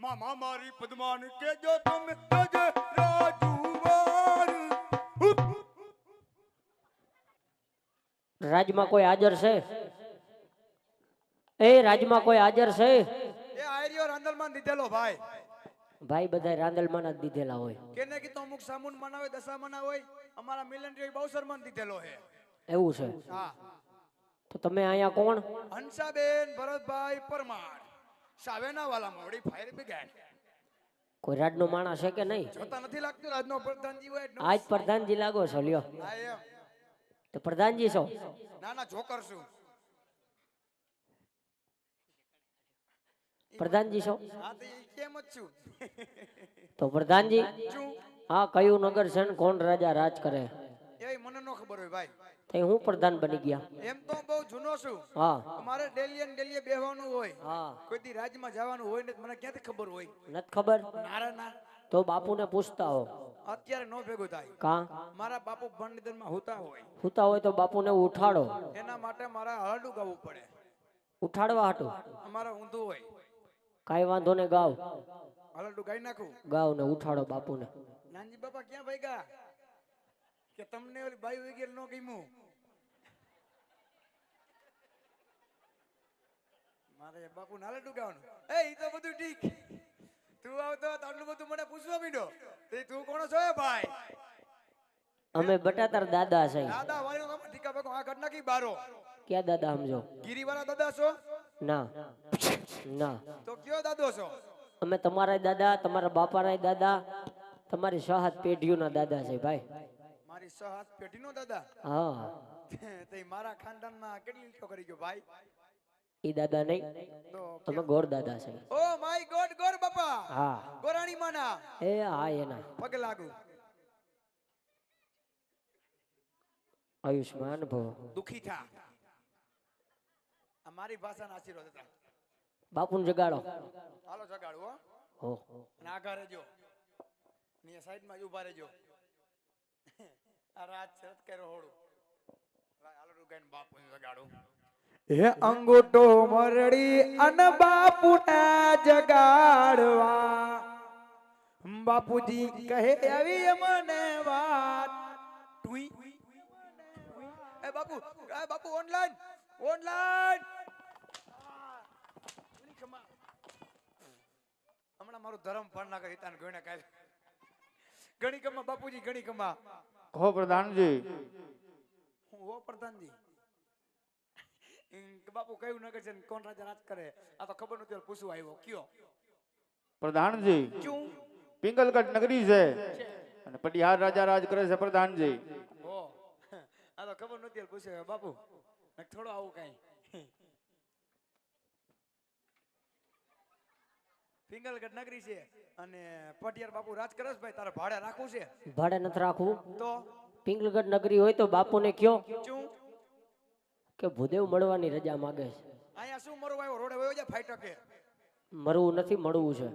મામા મારી પદ્માન કેજો તમે તજે રાજુવાર રાજમાં કોઈ હાજર છે? એ રાજમાં કોઈ હાજર છે? એ આયરિયો રાંદલમાં દીધેલો ભાઈ. ભાઈ બધા રાંદલમાં જ દીધેલા હોય. કેને કીધું અમુક સામુન મનાવે દશા મનાવે અમારા મિલનરી બહુસરમાન દીધેલો હે. એવું છે? હા. તો તમે અહીંયા કોણ? હંસાબેન ભરતભાઈ પરમાર સાવેના વાલા મોડી ફાયર બ્રિગેડ. કોઈ રાજનો માણસ છે કે નહીં? જોતા નથી લાગતું રાજનો પ્રધાનજી હોય એટલું. આજ પ્રધાનજી લાગો છો લ્યો. હા એમ. તો પ્રધાનજી છો? ના ના જોકર છું. પ્રધાનજી છો? હા તો ઈ કેમ જ છું. તો પ્રધાનજી શું? હા, કયું નગર છે ને કોણ રાજા રાજ કરે? એ મને નો ખબર હોય ભાઈ. તઈ હું પ્રધાન બની ગયા? એમ તો બહુ જૂનો છું. હા અમારે ડેલી ને ડેલી બેહવાનું હોય. હા. કોઈ દી રાજમાં જવાનું હોય ને મને ક્યાંથી ખબર હોય? નથી ખબર? નારા ના. તો બાપુને પૂછતા હો. અત્યારે નો ભેગું થાય. કા? મારા બાપુ ભણનિધનમાં હોતા હોય. સુતા હોય તો બાપુને ઉઠાડો. એના માટે મારે હળડું ગાવું પડે. ઉઠાડવા હાટું? અમારે ઊંધું હોય. કાઈ વાંધો ને, ગાવ. હળડું ગાઈ નાખું. ગાવ ને ઉઠાડો બાપુને. નાનજી બાપા ક્યાં ભાગ્યા? કે તમને ઓલી બાઈ વગેરે નો ગમ્યું? મારે બાપુ નાલડું ગાવાનું. એ ઈ તો બધું ઠીક. તું આવતો આટલું બધું મને પૂછવા માંડ્યો. તે તું કોણ છો એ ભાઈ? અમે બટાતાર દાદા છે. દાદા વાળો તમે ઠીકા ભાગો આ ઘટના કી બારો. ક્યાં દાદા સમજો? ગીરીવાળા દાદા છો? ના ના, તો કયો દાદો છો? અમે તમારા દાદા, તમારા બાપાના દાદા, તમારી 6 પેઢીઓના દાદા છે ભાઈ. મારી 6 પેઢીનો દાદા? હા. તે મારા ખાનદાનમાં કેટલી છોકરી ગયો ભાઈ? ઈ દાદા નહીં, તો તમે ગોર દાદા છે. ઓ માય ગોડ ગોર બાપા. હા. ગોરાણી માના. એ હા, એના પગ લાગુ. આયુષ્માન ભવ. દુખી થા. આ મારી ભાષાના આશીર્વાદ હતા. બાપુને જગાડો. હાલો જગાડો હો. અને આગા રહેજો. અહીંયા સાઈડમાં જ ઊભા રહેજો. આ રાત શરત કર્યો હોડું. હાલો રૂગાઈને બાપુને જગાડો. હે અંગૂઠો મરડી અન બાપુને જગાડવા. બાપુજી કહે આવી મને વાત. ટુઈ એ બાપુ ઓનલાઈન ઓનલાઈન. હમણાં મારું ધર્મ ફળ ના કરી તાન ગણે કાલ ગણી કમા બાપુજી ગણી કમા. હો પ્રધાનજી. હું હો પ્રધાનજી. બાપુ કયું નગર છે કોણ રાજા રાજ કરે? આ તો ખબર નથી પૂછવા આવ્યો. કયો પ્રધાનજી? ક્યું? પિંગલગઢ નગરી છે અને પટિયાર રાજા રાજ કરે છે પ્રધાનજી. હો આ તો ખબર નથી પૂછ્યો બાપુ. થોડો આવું કઈ. પિંગલગઢ નગરી છે અને પટિયાર બાપુ રાજ કરે છે ભાઈ. તારે ભાડે રાખવું છે? ભાડે નથી રાખવું. તો પિંગલગઢ નગરી હોય તો બાપુને કયો શું કે ભૂદેવ મળવાની રજા માંગે છે. અહીંયા શું મરવા આવ્યો? રોડે વયો જા ફાઈટકે. મરવું નથી, મળવું છે.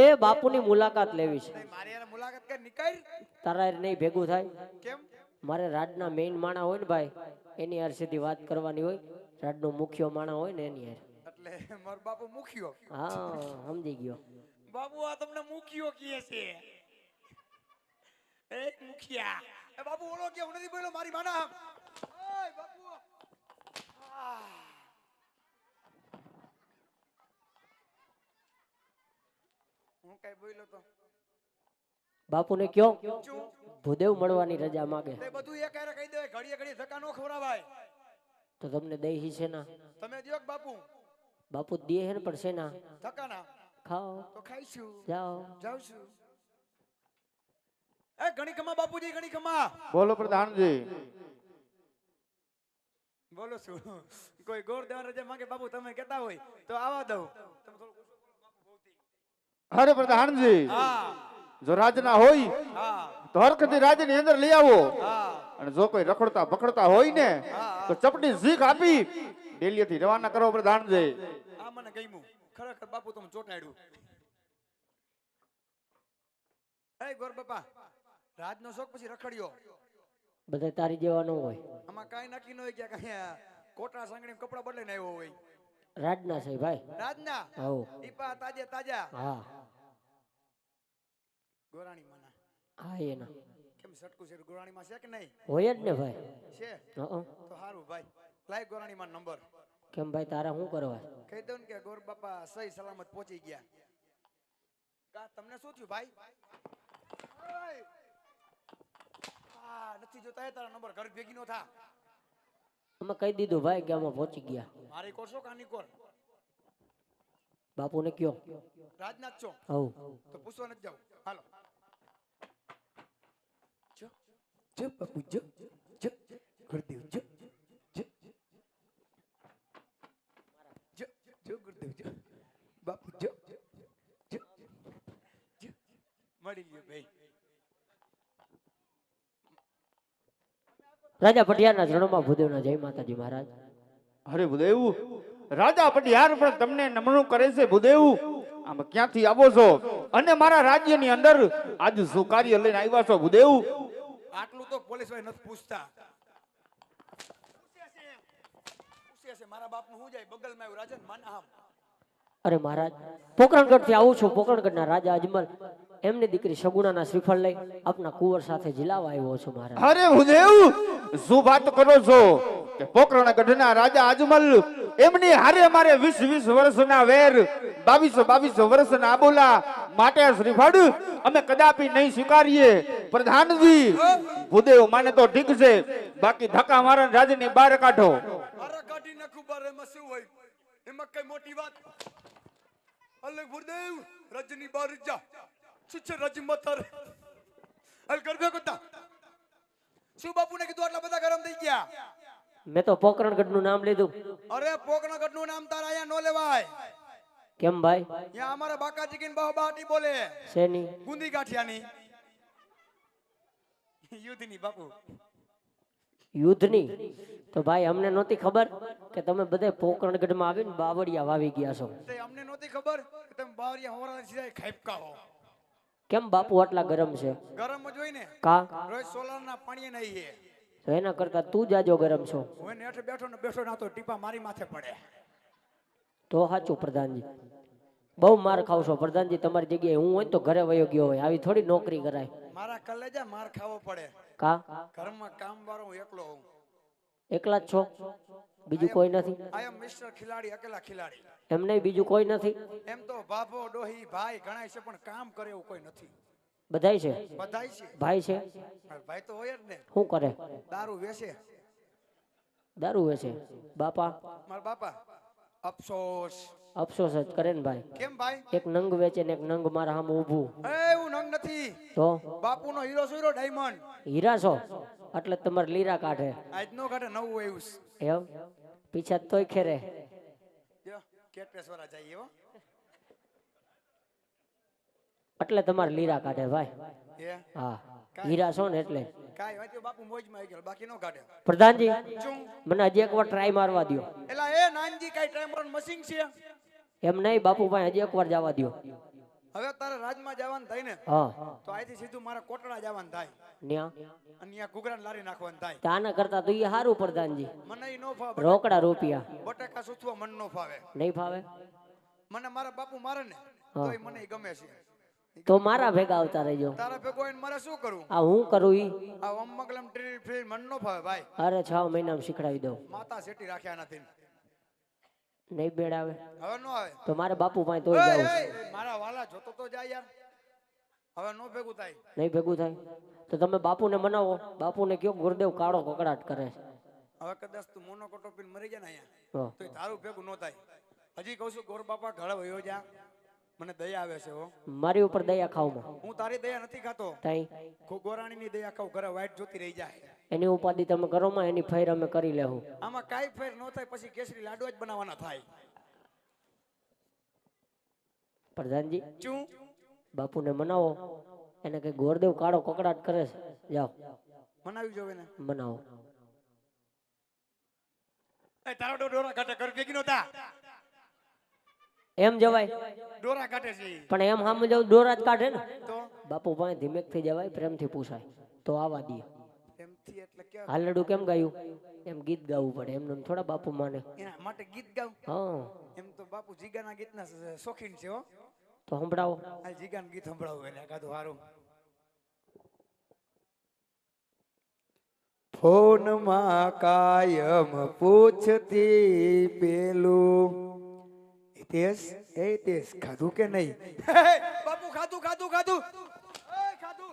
એ બાપુની મુલાકાત લેવી છે. મારી યાર મુલાકાત કરી નીકળ. તારા નહીં ભેગું થાય. કેમ? મારે રાજના મેઇન માણા હોય ને ભાઈ, એની હારે સીધી વાત કરવાની હોય. રાજનો મુખ્ય માણા હોય ને એની હારે. એટલે મારો બાપુ મુખ્યો. હા, સમજી ગયો. બાપુ આ તમને મુખ્યો કહે છે. એ મુખિયા. એ બાપુ ઓળો કે હું નથી બોલ્યો મારી માના. ઓય બાપુ. હું કઈ બોલ્યો તો? બાપુને કયો શું? ભૂદેવ મળવાની રજા માંગે. તે બધું એક હારે કહી દે. ઘડીએ ઘડીએ ધક્કા નો ખવડાવાય. તો તમને દઈ છે ના? તમે દ્યો કે બાપુ? બાપુ દે હે ને, પણ છે ના? ધક્કા ના ખાઓ, તો ખાઈશું. જાઓ. જાઉં છું. એ ઘણી ખમા બાપુજી ઘણી ખમા. બોલો પ્રધાનજી. બોલો છું. કોઈ ગોર દેવા રજા માંગે બાપુ તમે કહેતા હોય તો આવા દઉં. અરે પ્રધાનજી, હા જો રાજના હોય હા તો હરખથી રાજની અંદર લઈ આવો. હા અને જો કોઈ રખડતા પકડતા હોય ને તો ચપટી ઝીક આપી ડેલીએથી રવાના કરો પ્રધાનજી. આ મને ગમ્યું. ખરેખર બાપુ તમે ચોટાડ્યું. એ ગોર બાપા રાજનો શોખ પછી રખડ્યો. બધા તારી જેવા ન હોય. આમાં કાંઈ નક્કી ન હોય કે કઈ કોટરા સાંગણી કપડા બદલીને આવ્યો હોય. રાજના છે ભાઈ. રાજના હવ. દીપા તાજે તાજા હા ગોરાણી માના હા એના કેમ સટકું છે ગોરાણી માં છે કે નહીં હોય જ ને ભાઈ. છે હં. તો સારું ભાઈ લાય ગોરાણી માં નંબર કેમ ભાઈ તારે શું કરવા? કહી દઉં ને કે ગોર બાપા સહી સલામત પહોંચી ગયા કા તમને શું થયું ભાઈ ઓય! નથી જોતા તારા નંબર ઘર ભેગી નો થા અમે કહી દીધું ભાઈ કે અમે પહોંચી ગયા. મારી કોર છો કાની કોર બાપુને કયો. રાજનાથ છો હવ. તો પૂછવા નથી જાવ હાલો જો જો બાપુ જો જો ગુરુદેવ જો જો જો જો ગુરુદેવ જો બાપુ જો જો જો મળી ગયો ભાઈ રાજા પટિયારના ચરણોમાં ભૂદેવના જય માતાજી મહારાજ. અરે ભૂદેવ, રાજા પટિયાર પણ તમને નમણું કરે છે ભૂદેવ. આમ ક્યાંથી આવો છો અને મારા રાજ્યની અંદર આજ શું કાર્ય લઈને આવ્યા છો ભૂદેવ? આટલું તો પોલીસ વાળા નથી પૂછતા પૂછે છે મારા બાપનું શું જાય બગલમાં આવ્યું રાજન માન આમ અરે મહારાજ પોકરણગઢ થી આવું છું. પોકરણગઢના રાજા અજમલ એમની દીકરી સગુણાના શ્રીફળ લઈ આપના કુંવર સાથે જિલાવા આવ્યો છું મહારાજ. અરે ભૂદેવ, શું વાત કરો છો કે પોકરણગઢના રાજા અજમલ એમની હારે મારે 20 વર્ષના વેર 22 વર્ષના આબોલા માટે શ્રીફળ અમે કદાપી નહીં સ્વીકારીએ પ્રધાનજી. ભૂદેવ માને તો ઠીક છે, બાકી ધક્કા મારા રાજની બહાર કાઢો. અરે કાઢી નાખું બાર એમાં શું હોય એમાં કઈ મોટી વાત અલગ ગુરુદેવ રજની બહાર જા શું છે રજી મતર અલ કરબે કોતા શું બાપુને કીધું આટલા બધા ગરમ થઈ ગયા મેં તો પોકરણગઢનું નામ લીધું. અરે પોકરણગઢ નું નામ તારા અહીંયા નો લેવાય કેમ ભાઈ? यहाँ हमारे बाकाजी की बाटी बोले શેની? गुंदी गाठियानी युद्धनी बापू યુદ્ધની? તો ભાઈ અમને નહોતી ખબર કે તમે બધે પોકરણગઢમાં આવીને બાવળિયા વાવી ગયા છો. તે અમને નહોતી ખબર કે તમે બાવરિયા હોરા સીધા ખાઈપકા હો કેમ બાપુ આટલા ગરમ છે? ગરમ જ હોય ને કા? રોજ સોલાર ના પાણી નહીં હે તો એના કરતા તું જાજો ગરમ છો. હું નેઠે બેઠો ના તો ટીપા મારી માથે પડે તો સાચું પ્રધાનજી. બહુ માર ખાવ છો પ્રધાનજી. તમારી જગ્યાએ હું હોય તો ઘરે વયો ગયો હોય. આવી થોડી નોકરી કરાય. મારા કલેજા માર ખાવો પડે કા? ઘરમાં કામ વાળો હું એકલો હું એકલા જ છો? બીજું કોઈ નથી? આઈ એમ મિસ્ટર ખિલાડી અકેલા ખિલાડી એમ નહીં, બીજું કોઈ નથી? એમ તો બાપો ડોહી ભાઈ ઘણાય છે પણ કામ કરે એવું કોઈ નથી બધાય છે? બધાય છે ભાઈ છે? ભાઈ તો હોય જ ને શું કરે? દારૂ વેચે દારૂ વેચે? બાપા? મારા બાપા અફસોસ અફસોસ જ કરે ને ભાઈ. કેમ ભાઈ એક નંગ વેચે ને એક નંગ મારા સામે ઊભું. એવું નંગ નથી તો બાપુનો હીરો સુરો ડાયમંડ હીરા છો એટલે તમારે લીરા કાઢે આજ નો કાઢે નવું આવ્યું એમ? પીછા તોય ખેરે. જો કેટપેશ્વરા જઈએ હો એટલે તમારે લીરા કાઢે ભાઈ. હે હા, હીરા છો ને એટલે. કાઈ વાત બાપુ મોજમાં આવી ગયો બાકી નો કાઢે પ્રધાનજી શું મને હજી એકવાર ટ્રાય મારવા દ્યો. એલા એ નાનજી કાઈ ટ્રાયમરન મશીન છે એમ નહીં બાપુ ભાઈ, હજી એકવાર જવા દ્યો. હવે તારે રાજમાં જવાનું થાય ને હા. તો અહીંથી સીધું મારા કોટડા જવાનું થાય ન્યા અને ત્યાં ઘૂઘરાને લારી નાખવાનું થાય તાના કરતા તો એ સારું પ્રધાનજી. મને ઈ નો ફાવે રોકડા રૂપિયા બટાકા સુથવા મન નો ફાવે નહીં ફાવે? મને મારા બાપુ મારે ને હા. તોય મને ઈ ગમે છે તો મારા ભેગા આવતા રહેજો. તારા ભેગો આવીને મારે શું કરવું આ હું કરું ઈ? આ અમગલમ ટ્રી ફ્રી મન નો ફાવે ભાઈ અરે 6 મહિનામાં શીખડાવી દઉં. માતા સેટી રાખ્યા નથી નહીં બેડ આવે હવે નો આવે તો મારે બાપુ પાસે તોય એય, જાવું. એય, મારા વાલા જોતો તો જાય યાર હવે નો ભેગું થાય નહીં ભેગું થાય તો તમે બાપુને મનાવો. બાપુને કયો ગુરુદેવ કાળો કકડાટ કરે છે. હવે કદાચ તું મોનોકોટો પીને મરી જાય ને અહીંયા હા. તો તારું ભેગું નો થાય હજી કહું છું ગોર બાપા ઘરે વયો જા મને દયા આવે છે હો મારી ઉપર દયા ખાવમાં હું તારી દયા નથી ખાતો તઈ ગોરાણીની દયા ખાવ ઘરે વાઈટ જોતી રહી જાય એની ઉપાધિ તમે કરો માં, એની ફેર અમે કરી લેવું. આમાં કાઈ ફેર નો થાય પછી કેસરી લાડવા જ બનાવવાના થાય પ્રધાનજી ચું બાપુને મનાવો. એને કઈ ગોરદેવ કાળો કકડાટ કરે છે. જાઓ મનાવી જોવે ને મનાવો. એ તારો ડોરા કાટે કર ભેગી નોતા એમ જવાય ડોરા કાટે છે ઈ. પણ એમ સામે જાવ દોરા જ કાઢે ને. તો બાપુ પાસે ધીમેકથી જવાય, પ્રેમથી પૂછાય તો આવા દે. પ્રેમથી એટલે કે હાલડું કેમ ગાયું એમ ગીત ગાવું પડે એમનું થોડા બાપુ માને. એના માટે ગીત ગાવ. હા એમ તો બાપુ જીગાના ગીતના શોખીન છે હો. તો સંભળાવો. આ જીગાનું ગીત સંભળાવું એને કાધું હારું. ફોનમાં કાયમ પૂછતી પેલું હિતેશ ખાધું કે નહીં? બાપુ ખાધું ખાધું ખાધું ખાધું.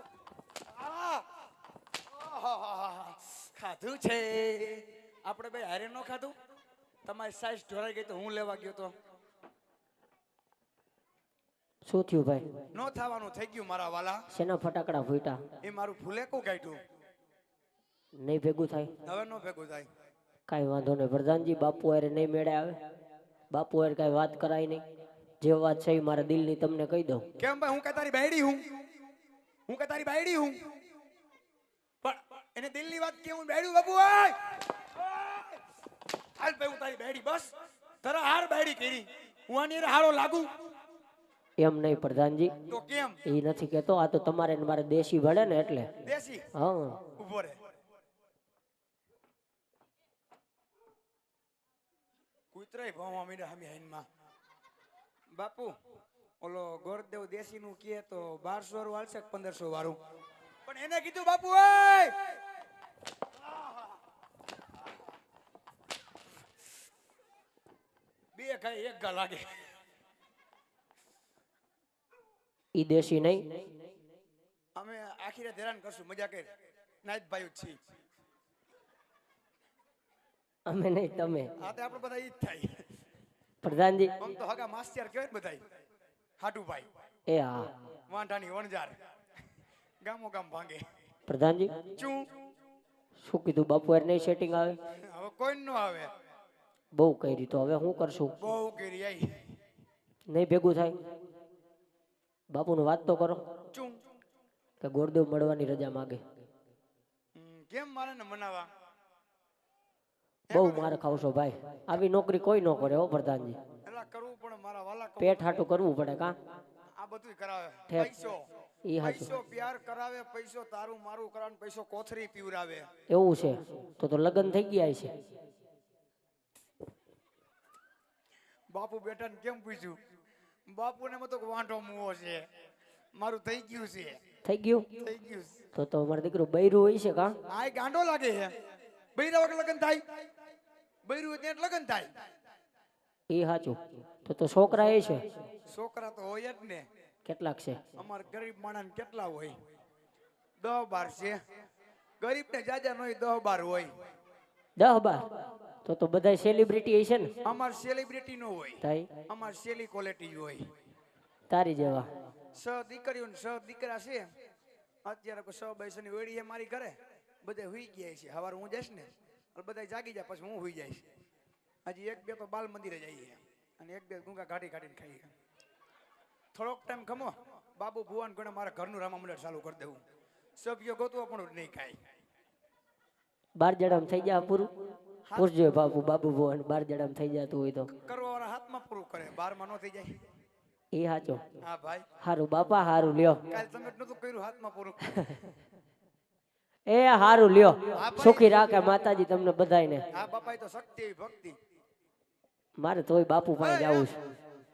ખાધું છે. આપણે ભાઈ હારે નો ખાધું. તમારી સાઈઝ ઢોરાઈ ગઈ તો હું લેવા ગયો તો શું થયું ભાઈ? નો થવાનું થઈ ગયું મારા વાલા. શેના ફટાકડા ફૂટ્યા? એ મારું ફૂલેકું કાઢ્યું. નહીં ભેગું થાય. હવે નો ભેગું થાય. કાંઈ વાંધો નહીં પ્રધાનજી, બાપુ હારે નહીં મેળે આવે. બાપુ હારે કાંઈ વાત કરાય નહીં. જે વાત છે એ મારા દિલની તમને કહી દઉં. કેમ ભાઈ? હું કે તારી બાયડી હું? હું કે તારી બાયડી હું? પણ એને દિલની વાત કે હું બાયડી બાપુ? હાલ ભાઈ હું તારી બાયડી બસ. તારા હાર બાયડી કરી. હું આની હારે હારો લાગુ? એમ નહીં પ્રધાનજી, તો કેમ? એ નથી કેતો. આ તો તમારે ને મારે દેશી ભળે ને એટલે. દેશી? હા ઉભો રે. કૂતરાય ભાવમાં મીડા હમી હાઈનમાં. બાપુ ઓલો ગોરદેવ દેશી નું કહે તો 1200 વાળું હાલશે કે 1500 વાળું? પણ એને કીધું બાપુ ઓય બે ખાય એક ગા લાગે. ઈ દેશી નહીં. અમે આખી રાત હેરાન કરશું. મજા કર. નાઈટ ભાઈ જ છીએ. અમે નહીં તમે. આ તો આપણે બધા ઈ જ થાય. પ્રધાનજી આમ તો હગા માસ્ટર કહેવાય ને બધાય. હાટુભાઈ એ હા વાંઢાની વણજાર ગામો ગામ ભાંગે. પ્રધાનજી ચું શું કીધું? બાપુ હારે નહીં સેટિંગ આવે. હવે કોઈ નો આવે. બહુ કરી તો હવે શું કરશું? બહુ કરી આઈ. નહીં ભેગું થાય. બાપુને વાત તો કરો ચું કે ગોરદેવ મળવાની રજા માગે. કેમ મારે ને મનાવા? બહુ માર ખાવશો ભાઈ. આવી નોકરી કોઈ ન કરે હો પ્રધાનજી. એલા કરવું પણ મારા વાલા પેટ હાટું કરવું પડે કા? આ બધું કરાવે. ઠેક. પૈસો ઈ હાચું. પૈસો પ્યાર કરાવે. પૈસો તારું મારું કરાવે. પૈસો કોથરી પીવરાવે. એવું છે તો લગ્ન થઈ ગયા છે. બાપુ બેટા ને કેમ પૂછ્યું? બાપુ ને મતો વાંઢો મુવો છે. મારું થઈ ગયું છે. થઈ ગયું થઈ ગયું. તો અમારો દીકરો બૈરું હોય છે કા? આ ગાંડો લાગે છે. બૈરા વગર લગ્ન થાય? બૈરું હોય ત્યાં લગ્ન થાય. એ સાચું. તો છોકરા એ છે. છોકરા તો હોય જ ને. કેટલાક છે? અમાર ગરીબ માણસ કેટલા હોય? 10-12 છે. ગરીબ ને જાજા નો 10-12 હોય. 10-12 તો બધા સેલિબ્રિટી છે ને? અમાર સેલિબ્રિટી નો હોય. થાય અમાર સેલી ક્વોલિટી હોય. તારી જેવા. 6 દીકરીઓ ને 6 દીકરા છે. અત્યારે 6 બૈસની વેડી છે મારી ઘરે. બધા હુઈ ગયા છે. સવારે હું જઈશ ને બધા જાગી જાય પછી હું હુઈ જઈશ. હજી 1-2 તો બાલ મંદિરે જઈએ અને 1-2 ગુંગા ગાડી કાઢીને ખાઈએ. થોડોક ટાઈમ ખમો બાબુ ભુવન ગણે મારા ઘરનું રામા મંડળ ચાલુ કરી દેવું. સભ્યો ગોતવા પણ નહીં ખાય. 12 જડામ થઈ જાય પૂરું. પૂછજો બાબુ ભુવન 12 જડામ થઈ જતું હોય તો. કરવા વાળા હાથમાં પૂરું કરે. 12 માં નો થઈ જાય. એ સાચો. હા ભાઈ. હારું બાપા હારું લ્યો. કાલ તમે નતું કર્યું હાથમાં પૂરું. એ હારું લ્યો. સુખી રાખે માતાજી તમને બધાયને. હા બાપા તો શક્તિ ભક્તિ. મારે તોય બાપુ પાસે જવું છે.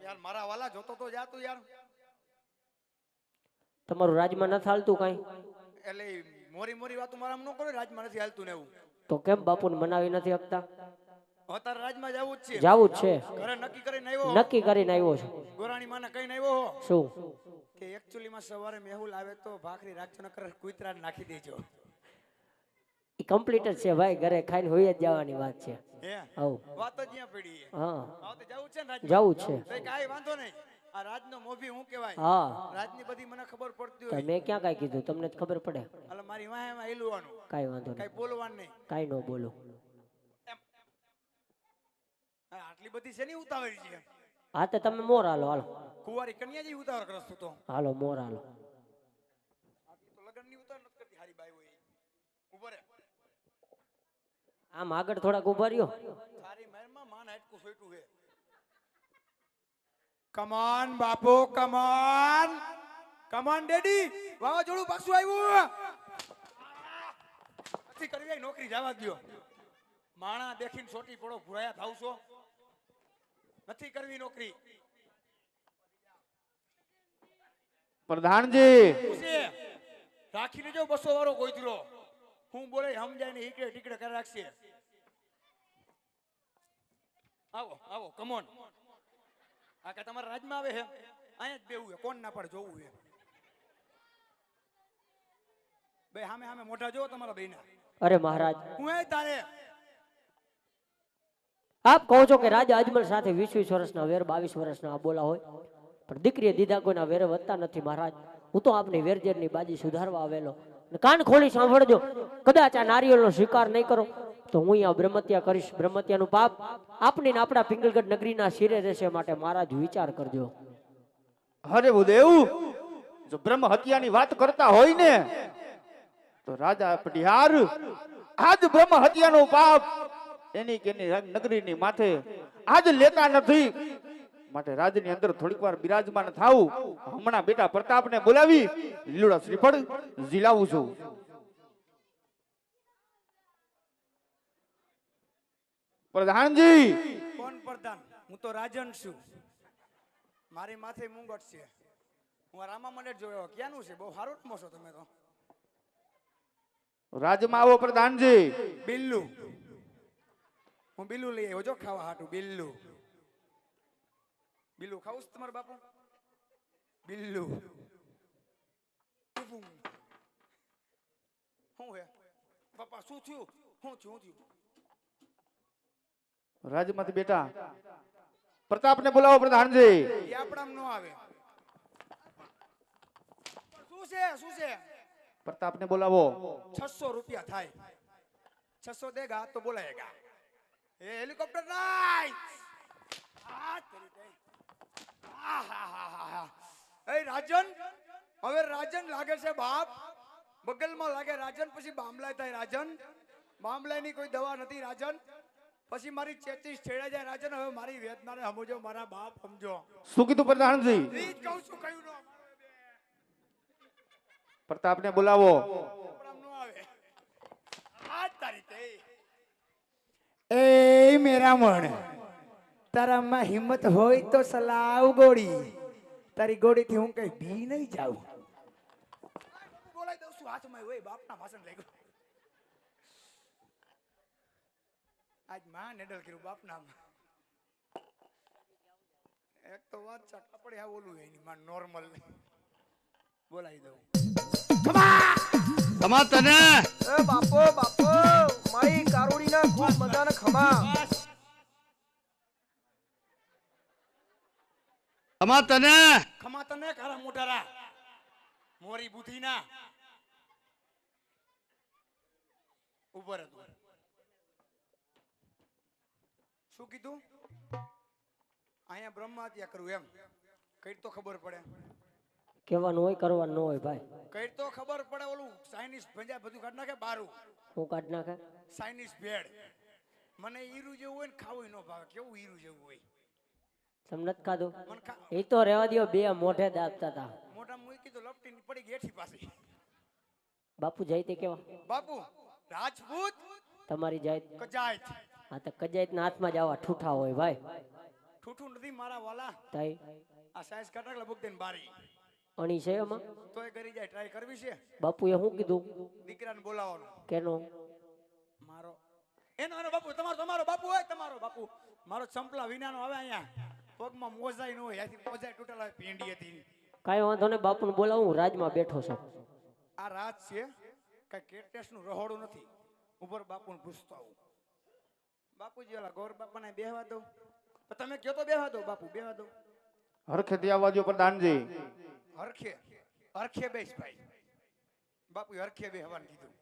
યાર મારા વાલા જોતો તો જાતું યાર. તમારું રાજમાં નથી હાલતું કાંઈ? એટલે મોરી વાતો મારા ન કરો. રાજમાં નથી હાલતું ને એવું. તો કેમ બાપુને મનાવી નથી શકતા? અત્યારે રાજમાં જવું જ છે. જવું જ છે. ઘરે નક્કી કરીને આવ્યો. નક્કી કરીને આવ્યો છે. ગોરાણી માને કઈને આવ્યો હો શું? કે એકચ્યુઅલી માં સવારે મેહુલ આવે તો ભાખરી રાખજો નકર કૂતરાને નાખી દેજો. એ કમ્પ્લીટ જ છે ભાઈ. ઘરે ખાઈને હોઈ જ જવાની વાત છે. હે હવ વાત જ અહીંયા પડી છે. હા હા તો જવું છે ને રાજમાં. જવું જ છે. તો કાઈ વાંધો નહીં. આ રાજનો મોભી હું કહેવાય. હા રાજની બધી મને ખબર પડતી તો હોય. મેં ક્યાં કાંઈ કીધું? તમને જ ખબર પડે. એટલે મારી વાહે માં હેલવાનું. કાંઈ વાંધો કાઈ નહીં. બોલવાનું નહીં. કાંઈ ન બોલો. આટલી બધી છે ની ઉતાવળ છે. હા તો તમે મોર હાલો. હાલો કુંવારી કન્યા જેવી ઉતાવળ કરસ તું તો. હાલો મોર હાલો. તો લગનની ઉતાવળ નથી કરતી હારી બાઈ હોય. ઉભો રે. આમ આગળ થોડાક ઉભા રહ્યો. તારી મહેરમાં માન હાટકું સોઈટું છે. કમાન બાપુ કમાન. કમાન ડેડી. વાવાઝોડું પાછું આવ્યું. નથી કરવી એ નોકરી જવા દ્યો. માણા દેખીને છોટી પડો ભૂરાયા થાવશો. નથી કરવી નોકરી. પ્રધાનજી શું છે? રાખી લેજો 200 વાળો ગોઈધરો. હું બોલે સમજાય ને ઈકડે ટીકડે કરી રાખશે. આવો આવો કમોન. આ કે તમારા રાજમાં આવે છે અહીંયા જ બેવું છે. કોણ ના પડે જોવું છે. બે સામે સામે મોઢા જો તમારા બેના. અરે મહારાજ, હું એ તારે આપ કહો છો કે રાજા અજમલ સાથે 20 વર્ષના વેર 22 વર્ષના અબોલા હોય, પણ દીકરીએ દીધા કોઈના વેરે વધતા નથી મહારાજ. હું તો આપની વેરજેરની બાજી સુધારવા આવેલો. અને કાન ખોલી સાંભળજો, કદાચ આ નારિયેળનો સ્વીકાર નહીં કરો તો હું અહીંયા બ્રહ્મત્યા કરીશ. બ્રહ્મત્યાનું પાપ આપની ને આપણા પિંગલગઢ નગરીના શિરે રહેશે, માટે મહારાજ વિચાર કરજો. અરે ભૂદેવ, જો બ્રહ્મ હત્યાની વાત કરતા હોય ને તો રાજા પટિહાર આજ બ્રહ્મ હત્યાનો પાપ એની કે નગરીની માથે આજ લેતા નથી. માટે રાજની અંદર થોડીક વાર બિરાજમાન થાવું. હમણાં બેટા પ્રતાપને બોલાવી લીલુડા શ્રીફળ ઝીલાવું છું. પ્રધાનજી. કોણ પ્રધાન? હું તો રાજન છું. મારી માથે મુંગટ છે. હું આ રામા મંડળ જોયો. ક્યાંનું છે? બહુ સારું રમો છો તમે તો. રાજમાં આવો પ્રધાનજી. બિલ્લુ. હું બિલ્લુ લઈ આવ્યો જો ખાવા હાટું. બિલ્લુ બિલ્લુ ખાવું છે તમારા બાપુ? બિલ્લુ શું હે બાપા? શું થયું? શું થયું? રાજમાંથી બેટા પ્રતાપને બોલાવો પ્રધાનજી. એ આપણામાં ન આવે. શું છે? શું છે? પ્રતાપને બોલાવો. 600 રૂપિયા થાય. 600 દેગા તો બોલાયેગા. એ હેલિકોપ્ટર નાઈ. એ રાજન, હવે રાજન લાગે છે બાપ. બગલમાં લાગે રાજન, પછી બામલાય થાય રાજન. બામલાયની કોઈ દવા નથી રાજન. પછી મારી ચેતીસ છેડા જાય રાજન. હવે મારી વેદનાને સમજો મારા બાપ, સમજો. શું કીધું પ્રધાનજી? ઈ જ કહું છું. કયું ન પ્રતાપને બોલાવો. એ મેરામણ, તારામાં હિંમત હોય તો સલાવ ગોળી. તારી ગોળીથી હું કઈ ભી નહીં જાઉં. બોલાઈ દઉં છું હાથમાં. હોય બાપના ભાષણ લઈ ગયો. આજ માં નેડલ કર્યું બાપના. એક તો વાત ચાકા પડે આ ઓલું એની માં નોર્મલ બોલાવી દઉં. ખમા તને એ બાપો બાપો, મારી કારોડીના ખૂબ મજાના ખમા. ખમા તને ખમા તને ખારા મોટારા મોરી બુધીના ઉપર હતું. શું કીધું? અહીંયા બ્રહ્મા હત્યા કરું એમ કઈ તો ખબર પડે. કહેવાનું હોય કરવાનું ન હોય ભાઈ. કઈ તો ખબર પડે. ઓલું ચાઇનીઝ ભંજા બધું કાઢ નાખે બારું. હું કાઢ નાખે ચાઇનીઝ ભેળ. મને ઈરું જેવું હોય ને ખાવું ન ભાવે. કેવું ઈરું જેવું હોય? તમને નથી ખાધું? મને એ તો રહેવા દો, બે મોઢે દાબતા હતા. મોટા મૂકી તો લપટી પડી ગઈ એઠી પાછી. બાપુ જાય તે કેવા? બાપુ રાજપૂત તમારી જાય કજાયત. હા તો કજાયતના હાથમાં જ આવા ઠૂઠા હોય ભાઈ. ઠૂઠું નથી મારા વાલા. તાઈ આ સાઈઝ કટાક લબુક દેન બારી અણી છે એમાં? તોય કરી જાય. ટ્રાય કરવી છે. બાપુએ શું કીધું? દીકરાને બોલાવવાનો. કેનો? મારો એનો બાપુ. તમારો બાપુ હોય. તમારો બાપુ મારો ચંપલા વિનાનો આવે. અહીંયા પગમાં મોજાઈ ન હોય. આથી મોજાઈ તૂટેલા હોય. ભીંડી હતી. કાંઈ વાંધો નહીં, બાપુને બોલાવું. હું રાજમાં બેઠો છું. આ રાત છે. કઈ કેટેસ નું રહોડું નથી. ઉપર બાપુને પૂછતો આવું. બાપુજી ઓલા ગોર બાપાને બેહવા દો. તમે કયો તો બેહવા દો. બાપુ બેહવા દો. હરખેથી આવવા દો પ્રધાનજી. હરખે હરખે બેસ ભાઈ. બાપુ હરખે બેહવાનું કીધું.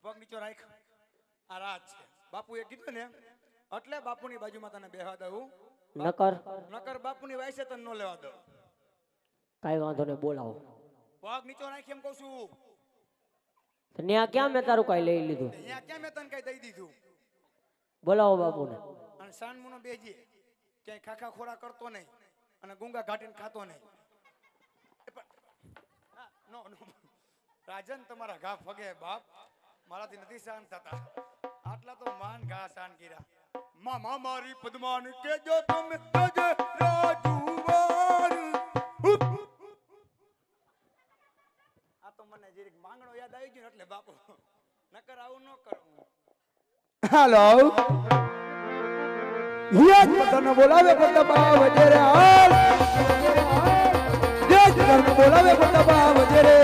પગ નીચો રાખ. આ રાત છે. બાપુએ કીધું ને એટલે બાપુની બાજુમાં તને બેહવા દઉં. નકર બાપુની વાયસે તને ન લેવા દઉં. કાંઈ વાંધો નહીં, બોલાવો. પગ નીચો રાખ એમ કહું છું. ત્યાં ક્યાં મેં તારું કાંઈ લઈ લીધું? અહીંયા ક્યાં મેં તને કઈ દઈ દીધું? બોલાવો બાપુને. અને સાનમુનો બેજી ક્યાંય ખાખા ખોરા કરતો નહીં અને ગુંગા ઘાટીને ખાતો નહીં. નો નો રાજન તમારા ઘા ફગે બાપ મારાથી નથી સહન થતા આટલા તો માન ઘા સહન કર્યા મામા મારી પદ્માન કેજો તમે તજે રાજુવાર આ તો મને જરીક માંગણો યાદ આવી ગયો ને એટલે બાપુ નકર આવું ન કરું હાલો યજ પતન બોલાવે પતબા વજરે હાલ યજ પતન બોલાવે પતબા વજરે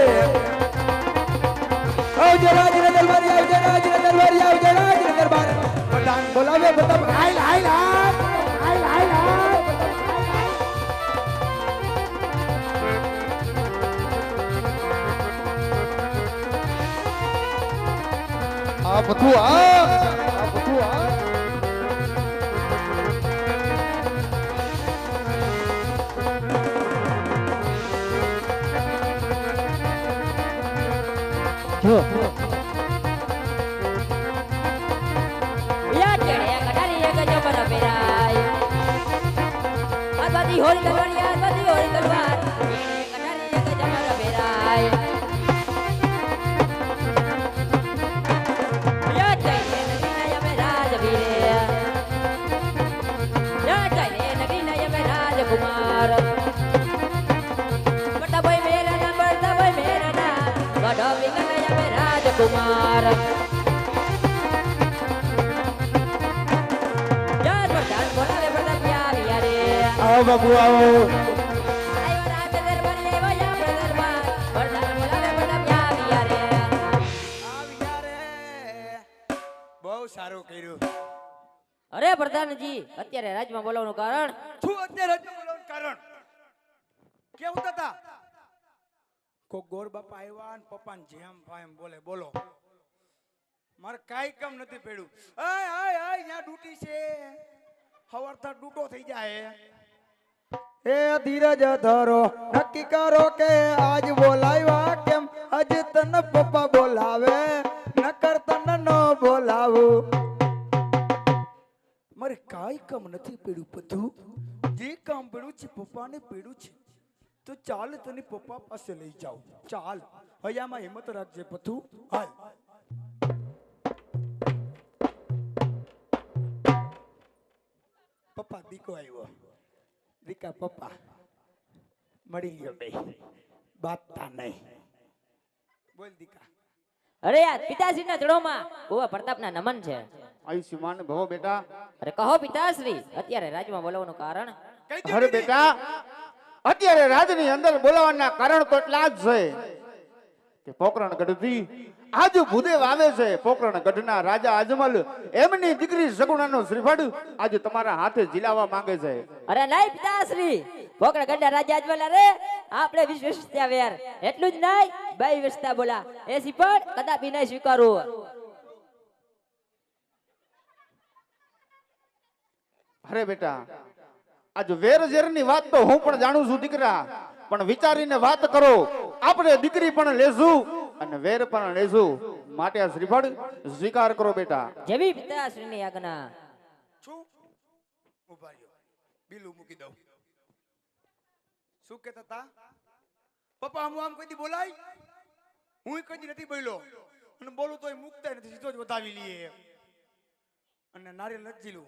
આવજે રાજને દરબારી આવજે રાજને દરબારી આવજે રાજને દરબાર પઠાણ બોલાવે પતબા હાલ હાલ હાલ હાલ હાલ હાલ આ બધું આ બધું આ જો યા કેડે કટારી એક જબર પેરાય આબાદી હોરી તલવારિયા આબાદી હોરી તલવાર કટારી એક જબર પેરાય યા ચાલે નગીના યમે રાજવીરે યા ચાલે નગીના યમે રાજકુમાર બટા ભાઈ મેરા ના બટા ભાઈ મેરા ના બડા વિંગના યમે રાજકુમાર આવો બાબુ આવો આવ્યા રે બહુ સારું કર્યું અરે પ્રધાનજી અત્યારે રાજમાં બોલાવવાનું કારણ શું અત્યારે હજુ બોલવાનું કારણ કેવું હતા કો ગોર બાપા આવ્યા ને પપ્પા ને જેમ ભાઈ એમ બોલે બોલો મારે કાઈ કામ નથી પડ્યું આય આય આય ન્યા ડૂટી છે હવારથા ડૂટો થઈ જાય એ ધીરજ ધરો નક્કી કરો કે આજ બોલાવ્યા કેમ આજ તને પપ્પા બોલાવે નકર તને ન બોલાવું મારે કાઈ કામ નથી પડ્યું બધું જે કામ પડ્યું છે પપ્પાને પડ્યું છે તો ચાલ તને પપ્પા પાસે લઈ જાઉં ચાલ હયામાં હિંમત રાખજે બધું હાલ પપ્પા દીકો આવ્યો દીકા પપ્પા મળી ગયો બે બાતતા નહીં બોલ દીકા અરે યાર પિતાશ્રીના ચડોમાં કુવા પ્રતાપના નમન છે આયુષ્યમાન ભવ બેટા અરે કહો પિતાશ્રી અત્યારે રાજમાં બોલાવવાનું કારણ અરે બેટા અત્યારે રાજની અંદર બોલાવવાના કારણ તો એટલા જ છે કે પોકરણ ગઢથી આજ ભૂદેવ આવે છે પોકરણ ગઢના રાજા અજમલ એમની દીકરી સગુણાનો શ્રીફળ આજે તમારા હાથે ઝીલાવા માંગે છે અરે નહીં પિતાશ્રી પોકળ ગઢના રાજા અજમલ રે આપણે વિશ્વસ્તા વેર એટલું જ નહીં બાઈ વિશ્વસ્તા બોલા એ શ્રીફળ કદાપી નહીં સ્વીકારવું અરે બેટા આજ વેર ઝેરની વાત તો હું પણ જાણું છું દીકરા પણ વિચારીને વાત કરો આપણે દીકરી પણ લેશું અને વેર પણ લેશું માટે આ શ્રીફળ સ્વીકાર કરો બેટા જેવી પિતાશ્રીની આજ્ઞા શું ઉભા રહ્યો બીલું મૂકી દઉં શું કહેતા તા પપ્પા હું આમ કોઈ દી બોલાય હું કોઈ દી નથી બોલ્યો અને બોલું તોય મૂકતા નથી સીધો જ વધાવી લઈએ અને નારિયેળ નથી ઝીલું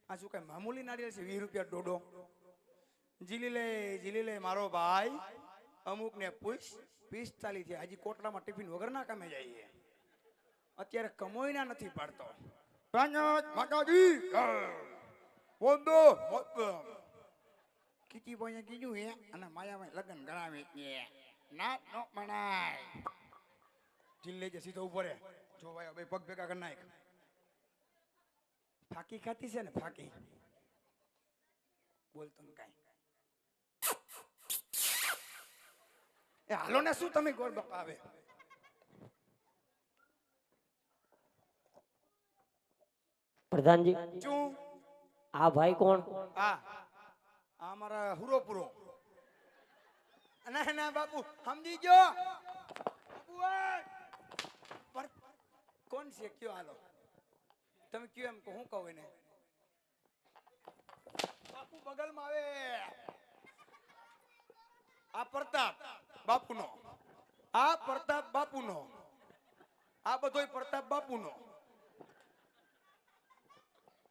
આ શું કઈ મામૂલી નારિયેળ છે 20 રૂપિયા ડોડો ઝીલી લે મારો ભાઈ અમુક ને પૂછ 45 છે હજી કોટડામાં ટિફિન વગર ના કામે જઈએ અત્યારે કમોઈના નથી પાડતો માતાજી બોંદો કીટી બોય કીધું હે અને માયામાં લગન કરાવી કે ના નો મનાય જીલ્લે જે સીધો ઉપર હે જો ભાઈ બે પગ ભેગા કરી નાખ ફાકી ખાતી છે ને ફાકી બોલતો ને કાઈ એ હાલો ને શું તમે ગોર બાપા આવે પ્રધાનજી શું આ ભાઈ કોણ આ અમારા હુરો પૂરો ના ના બાપુ સમજી ગયો બાપુ પર કોણ છે કયો હાલો તમે કયો એમ હું કહું એને બાપુ બગલમાં આવે આ પ્રતાપ બાપુનો આ પ્રતાપ બાપુનો, આ બધોય પ્રતાપ બાપુનો.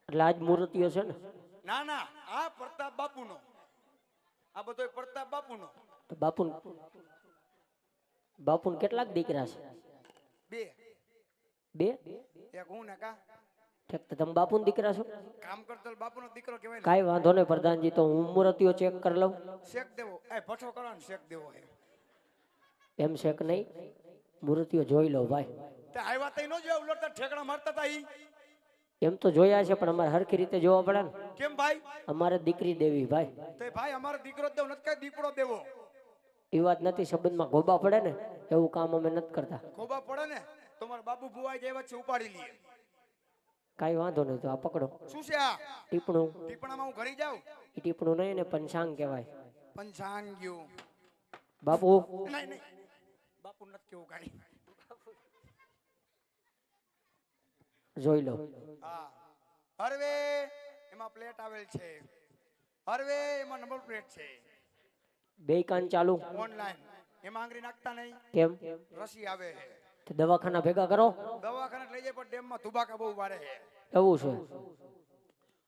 એટલે આજ મૂર્તિઓ છે ને, ના ના, આ પ્રતાપ બાપુનો, આ બધોય પ્રતાપ બાપુનો. તો બાપુને કેટલાક દીકરા છે? બે, બે? એક હું ને કા ઠીક, તો તમે બાપુના દીકરા છો? કામ કરતો બાપુનો દીકરો કહેવાય ને. કાંઈ વાંધો નહીં પ્રધાનજી, તો હું મૂર્તિઓ ચેક કરી લઉં. શેક દેવો, એ ભઠ્ઠો કરવાનો શેક દેવો હે. એમ શેક નહીં, મૂર્તિઓ જોઈ લો ભાઈ. તે આવ્યા તઈ નો જો ઉલટતા ઠેકડા મારતા તા ઈ. એમ તો જોયા છે, પણ અમારે હરખી રીતે જોવા પડે ને. કેમ ભાઈ? અમારે દીકરી દેવી ભાઈ. તે ભાઈ અમારો દીકરો જ દેવો નથી, કઈ દીપડો દેવો. એ વાત નથી, સંબંધમાં ગોબા પડે ને એવું કામ અમે નથી કરતા. ખોબા પડે ને તમારા બાબુ ભુવાઈ જાય વચ્ચે ઉપાડી લઈએ. કાંઈ વાંધો નહીં, તો આ પકડો શું છે આ ટીપણું. ટીપણામાં હું ઘરી જાઉં? એ ટીપણું નહીં ને પંચાંગ કહેવાય. પંચાંગ્યું બાપુ નહીં નહીં, બાપુ નથી કેવું કાઈ. જોઈ લો. હા, હરવે એમાં પ્લેટ આવેલ છે, હરવે એમાં નંબર પ્લેટ છે. બે કાન ચાલુ. ઓનલાઈન એમાં આંગળી નાખતા નહીં, કેમ? રસી આવે છે. તો દવાખાના ભેગા કરો. દવાખાને લઈ જાય પણ ડેમમાં ધુબાકા બહુ વારે છે. એવું છે?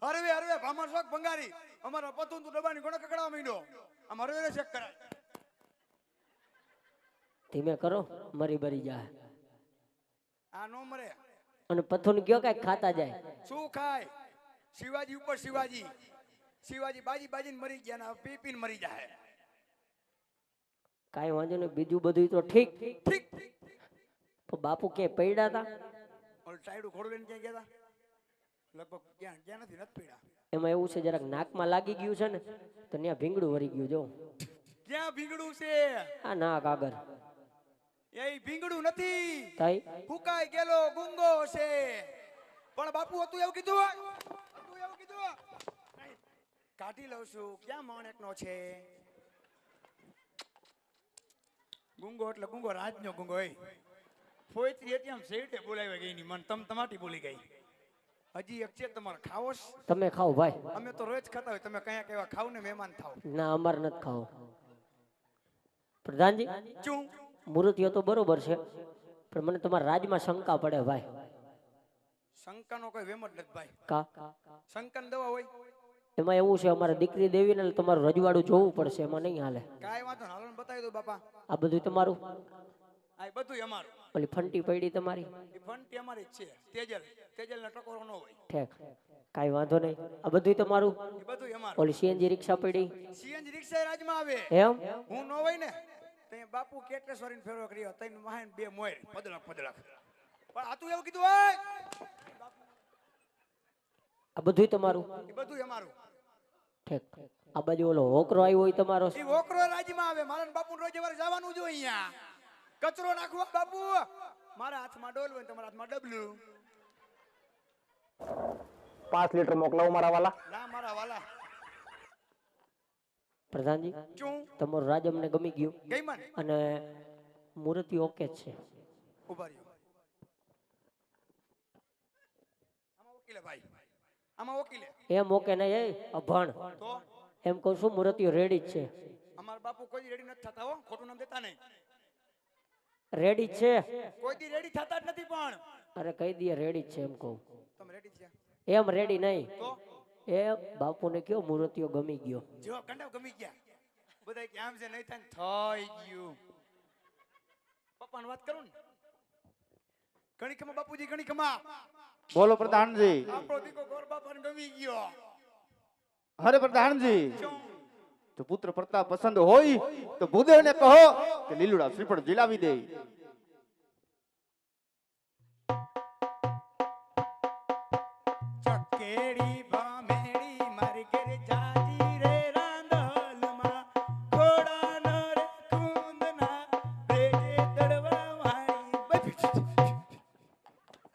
હરવે હરવે ભામણ શોખ ભંગારી અમારા પતું તું ડબ્બાની ગોળો કકડાવા માંડ્યો. આમ હરવે ચેક કરાય. ધીમે કરો, મરી બરી જાય. આ નો મરે. અને પથ્થું કયો કાંઈક ખાતા જાય. શું ખાય? શિવાજી ઉપર શિવાજી, શિવાજી બાજી બાજીને મરી ગયા ને પી પીને મરી જાય. કાંઈ વાંધો નહીં, બીજું બધું તો ઠીક. ઠીક. તો બાપુ ક્યાંય પડ્યા હતા? ઓલ ટાઈડું ખોડું લઈને ક્યાં ગયા હતા? લગભગ ક્યાં ક્યાં નથી પીડા. એમાં એવું છે, જરાક નાકમાં લાગી ગયું છે ને, તો ત્યાં ભીંગડું વળી ગયું. જો ક્યાં ભીંગડું છે? આ નાક આગળ. એ ભીંગડું નથી, તાઈ ફૂકાઈ ગયેલો ગુંગો છે. પણ બાપુ હતું એવું કીધું, હતું એવું કીધું. કાઢી લઉં છું. ક્યાં માણેકનો છે? ગુંગો એટલે ગુંગો, રાજનો ગુંગો. એ ફોઈત્રી હતી આમ સેટે બોલાવી ગઈ ની મન તમ તમાટી બોલી ગઈ. હજી એક છે તમારે ખાવો છે? તમે ખાઓ ભાઈ. અમે તો રોજ ખાતા હોય, તમે કયા કેવા ખાવ ને મહેમાન થાવ. ના, અમારે નથી ખાવો. પ્રધાનજી, શું મૂર્તિઓ તો બરોબર છે, પણ મને તમારા રાજમાં શંકા પડે ભાઈ. શંકાનો કોઈ વેમ જ નથી ભાઈ. કા? શંકન દવા હોય. એમાં એવું છે, અમારે દીકરી દેવી ને તમારું રજવાડું જોવું પડશે, એમાં નહીં હાલે. કાંઈ વાંધો હાલો ને બતાવી દો બાપા. આ બધું તમારું? આ બધું અમારું. ઓલી ફંટી પડી તમારી? એ ફંટી અમારી જ છે. તેજલ ને ટકોરો ન હોય. ઠેક, કાંઈ વાંધો નહીં. આ બધું તમારું? એ બધું અમારું. ઓલી સીએનજી રિક્ષા પડી? સીએનજી રિક્ષા રાજમાં આવે. એમ? હું ન હોય ને તે બાપુ કેટેશ્વરી ને ફેરવો કર્યો. તૈન મહાન બે મોય પદળક પદળક. પણ આ તું એવું કીધું હોય. આ બધું તમારું? એ બધું અમારું. ઠેક, આ બાજુ ઓલો હોકરો આવ્યો હોય તમારો? એ ઓકરો રાજમાં આવે. મારા બાપુ રોજ વાર જવાનું જો અહીંયા. કચરો નાખવો બાપુ. મારા હાથમાં ડોલ હોય, તમારા હાથમાં ડબલું. 5 લીટર મોકલાવું મારા વાલા. ના મારા વાલા. પ્રધાનજી, શું તમારું રાજ અમને ગમી ગયું ગઈ મન? અને મૂર્તિ ઓકે જ છે. ઉભા રહ્યો. આમાં વકીલે ભાઈ, આમાં વકીલે. એમ ઓકે નહીં, એ અભણ. તો એમ કહું છું, મૂર્તિઓ રેડી જ છે. અમારા બાપુ કોઈ રેડી નથી થતા હો. ખોટું નામ દેતા નહીં. રેડી જ છે. કોઈ દી રેડી થતા જ નથી. પણ અરે કહી દઈએ રેડી જ છે એમ કહું. તમે રેડી છે એમ રેડી નહીં, તો એ બાપુને કયો મૂર્તિઓ ગમી ગયો. જો કંડાવ ગમી ગયા. બધા કે આમ છે નહીં થાય ને થઈ ગયું. પપ્પાને વાત કરું ને. ઘણી ખમા બાપુજી, ઘણી ખમા. બોલો પ્રધાનજી. આપણો દીકો ગોર બાપાને ગમી ગયો. અરે પ્રધાનજી, શું? જો પુત્ર પ્રતાપ પસંદ હોય તો ભૂદેવને કહો કે લીલુડા શ્રીફળ જીલાવી દે. ચકેડી ભામેડી મારી ઘરે જાજી રે રાંદલમાં. ઘોડાનો રે કુંદના ભેજે દડવા વાળી.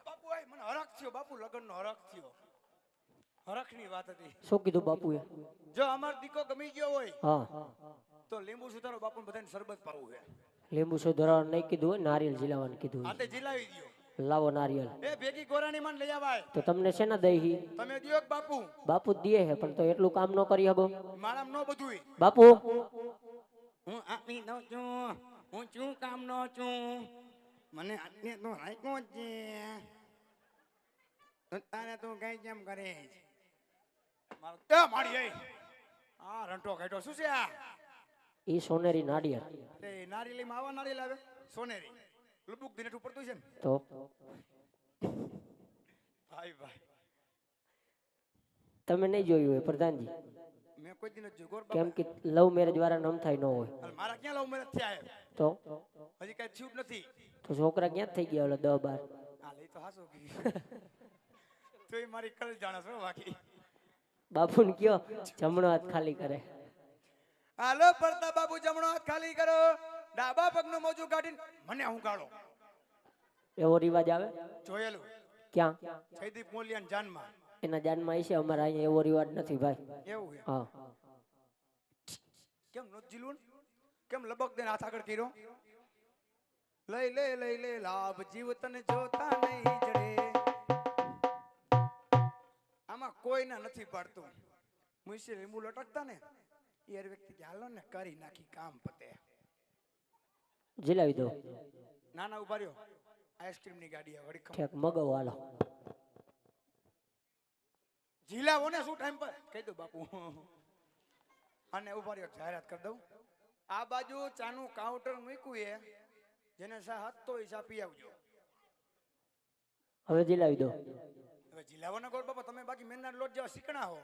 બાપુ આય મને હરખ થયો. બાપુ લગનનો હરખ થયો. હરખની વાત હતી. શું કીધું બાપુએ? જો અમાર દીકો ગમી ગયો હોય હા, તો લીંબુ સુધારો બાપુ બધાને શરબત પાવું છે. લીંબુ સુધારવા નહીં કીધું હોય, નારિયેલ જીલાવાનું કીધું આ હોય. તે જીલાવી દ્યો. લાવો નારિયેલ. એ ભેગી ગોરાની માં લઈ આવાય. તો તમને શેના દઈ હી? તમે દિયો કે બાપુ? બાપુ જ દે હે, પણ તો એટલું કામ ન કરી શકો મારામ નો બધુંય. બાપુ. હું આપી દઉં છું. હું શું કામનો છું મને આજને તું રાખ્યો છે તારે તું કઈ કેમ કરે મારો મારી આ રંટો કાઢ્યો શું છે આ ઈ સોનેરી નાળિયેર તે નારિયેળીમાં આવા નારિયેળ આવે સોનેરી લુબુક દિનેટ ઉપર તું છે ને તો ભાઈ ભાઈ તમે નહીં જોયું હોય પ્રધાનજી, મેં કોઈ દિન જોયું ગોર કેમ કે લવ મેરેજ વાળા નમ થાય ન હોય બાબા મારા ક્યાં લવ મેરેજ થયા તો હજી કઈ થયું જ નથી તો છોકરા ક્યાં થઈ ગયા ઓલો 10-12? હા લઈ તો હાસો કી તો એ મારી કલ જાણે છો બાકી બાપુને કયો જમણો હાથ ખાલી કરે. હાલો પડતા બાબુ જમણો હાથ ખાલી કરો ડાબા પગનું મોજું કાઢીને મને હું ગાળો એવો રિવાજ આવે જોયેલું ક્યાં? જયદીપ મોલિયાન જાનમાં એના જાનમાં છે, અમારા અહીંયા એવો રિવાજ નથી ભાઈ. એવું છે હા કેમ નો જીલું કેમ લબક દે હાથ આગળ કર્યો લઈ લે લઈ લે લાભ જીવ તને જોતા નહીં જડે આમાં કોઈના નથી પાડતું મુઈસે લીંબુ લટકતા ને યાર વ્યક્તિ કે હાલો ને કરી નાખી કામ પતે જીલાવી દો. નાના ઉભા રહ્યો આઈસ્ક્રીમ ની ગાડી આ વળી ઠેક મગાવો હાલો. જીલાવો ને શું ટાઈમ પર કહી દો બાપુ અને ઉભા રહ્યો જાહેરાત કરી દઉં આ બાજુ ચાનું કાઉન્ટર મૂક્યું એ જેને સા હતો એ ચા પી આવજો હવે જીલાવી દો. હવે જીલાવાના ગોળ બાપા તમે બાકી મેંદાના લોટ જેવા શીકણા હો